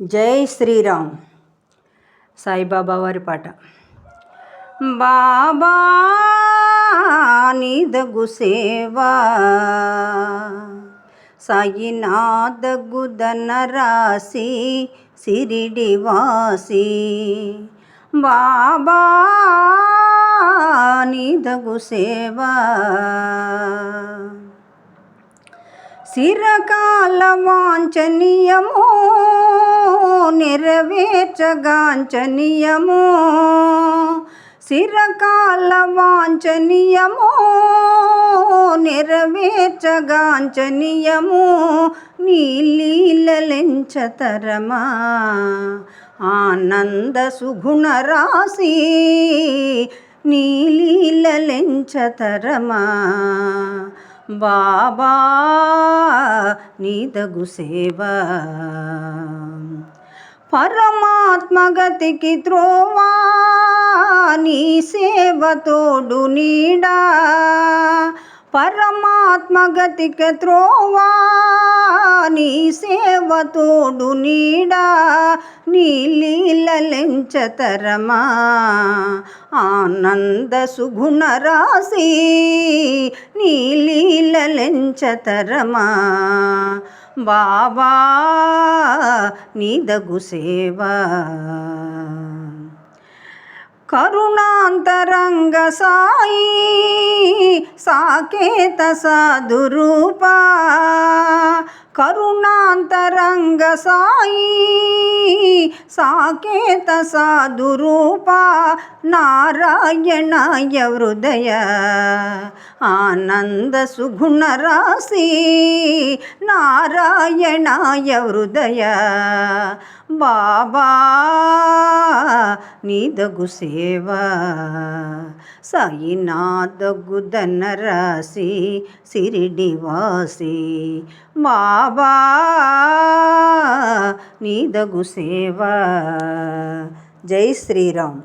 జై శ్రీరామ్. సాయిబాబా వారి పాట. బాబా నీదగు సేవా సాయినాథగు ధనరాశి సిరిడివాసి. బాబా నీదగు సేవా చిరకాల వాంఛనీయము నెరవేర్చగాంఛనీయము. చిరకాల వాంఛనీయము నెరవేర్చగాంఛనీయము. నీ లీలలెంచతరమా ఆనంద సుగుణ రాశి. నీ లీలలెంచతరమా బాబా నీదగు సేవా. పరమాత్మగతికి త్రోవా నీ సేవ తోడు నీడా. పరమాత్మగతికి త్రోవా నీ సేవ తోడు నీడా. నీ లీలలెంచతరమా ఆనంద సుగుణ రాశి. నీ లీలలెంచతరమా బాబా నీదగు సేవా. కరుణాంతరంగ సాయి సాకేత సాధురూపా. కరుణాంతరంగ సాయి సాకేత సాధురూపా. నారాయణాయ హృదయ ఆనంద సుగుణ రాశి. నారాయణాయ హృదయ బాబా నీదగు సేవా. సాయినాథగు ధనరాశి సిరిడివాసి. బాబా నీదగు సేవా. జై శ్రీరామ్.